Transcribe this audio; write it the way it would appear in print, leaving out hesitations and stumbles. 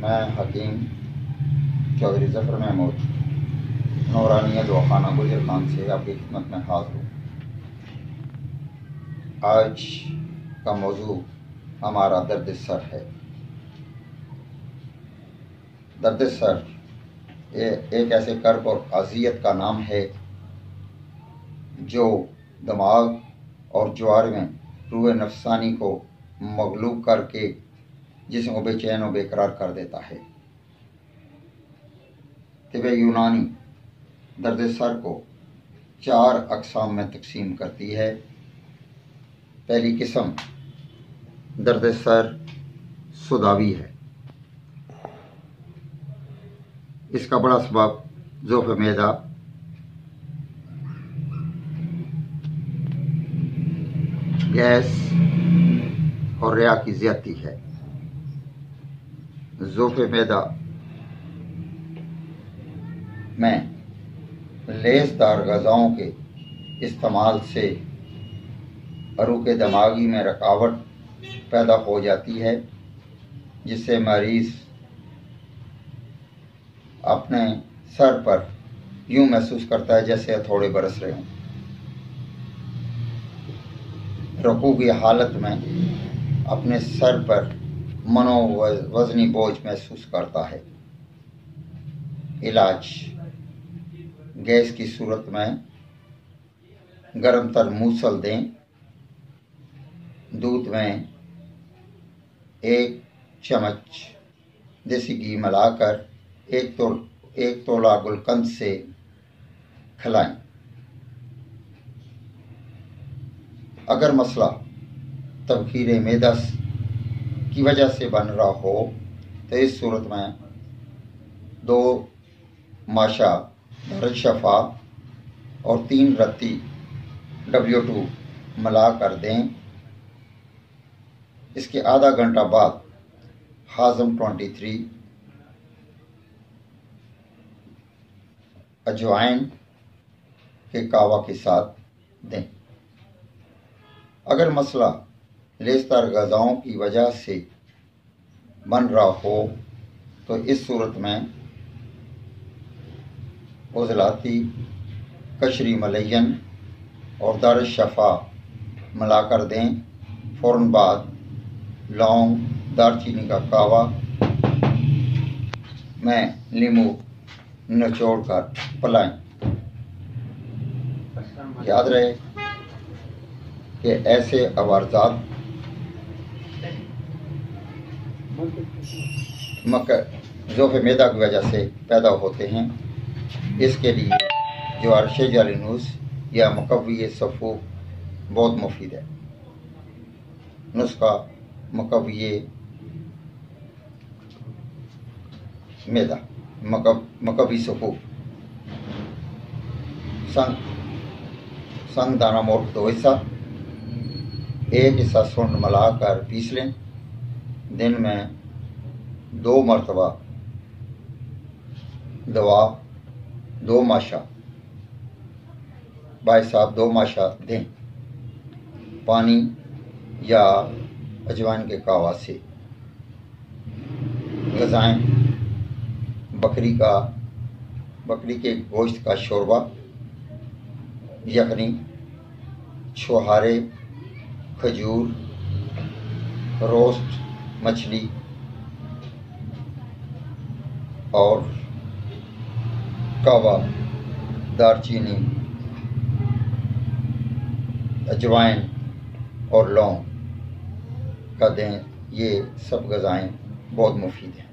میں حکیم چودھری ظفر محمود نورانیہ دواخانہ گجر خان سے آپ کی خدمت میں حاضر ہوں۔ آج کا موضوع ہمارا درد سر ہے۔ درد سر ایک ایسے کرب اور اذیت کا نام ہے جو دماغ اور جوار میں روح نفسانی کو مغلوب کر کے جسم کو بے چین و بے قرار کر دیتا ہے۔ طب یونانی درد سر کو 4 اقسام میں تقسیم کرتی ہے۔ پہلی قسم درد سر سوداوی ہے۔ اس کا بڑا سبب ضعف معدہ، گیس اور ریا کی زیادتی ہے۔ ضعف معدہ میں لیس دار غذاؤں کے استعمال سے عروق دماغی میں رکاوٹ پیدا ہو جاتی ہے، جس سے مریض اپنے سر پر یوں محسوس کرتا ہے جیسے ہتھوڑے برس رہے ہوں۔ رکوع کی حالت میں اپنے سر پر منو وزنی بوجھ محسوس کرتا ہے۔ علاج: گیس کی صورت میں گرم تر موصل دیں، دودھ میں 1 چمچ دیسی گھی ملا کر 1 تولہ گلقند سے کھلائیں۔ اگر مسئلہ تبخیر معدہ کی وجہ سے بن رہا ہو تو اس صورت میں 2 ماشا دارالشفا اور 3 رتی W2 ملا کر دیں۔ اس کے آدھا گھنٹہ بعد ہاضم 23 اجوائن کے کہوہ کے ساتھ دیں۔ اگر مسئلہ لیسدار غذاؤں کی وجہ سے بن رہا ہو تو اس صورت میں عضلاتی قشری ملین اور دارالشفا ملا کر دیں۔ فوراً بعد لونگ، دارچینی کا کہوہ میں لیمو نچوڑ کر پلائیں۔ یاد رہے کہ ایسے عوارضات ضعف معدہ کی وجہ سے پیدا ہوتے ہیں۔ اس کے لیے جوار شجرینوس یا مقوی صفوف بہت مفید ہے۔ نسخہ: مقوی معدہ، مقوی صفوف: سنگ دانہ موٹ 2 حصہ، 1 حصہ سنڈ ملا کر پیس لیں۔ دن میں 2 مرتبہ دوا 2 ماشا باحساب 2 ماشا دیں، پانی یا اجوائن کے کہوہ سے۔ غذائیں: بکری کے گوشت کا شوربہ، یخنی، چھوہارے، کھجور، روسٹ مچھلی اور کہوہ، دارچینی، اجوائن اور لونگ کا دیں۔ یہ سب غذائیں بہت مفید ہیں۔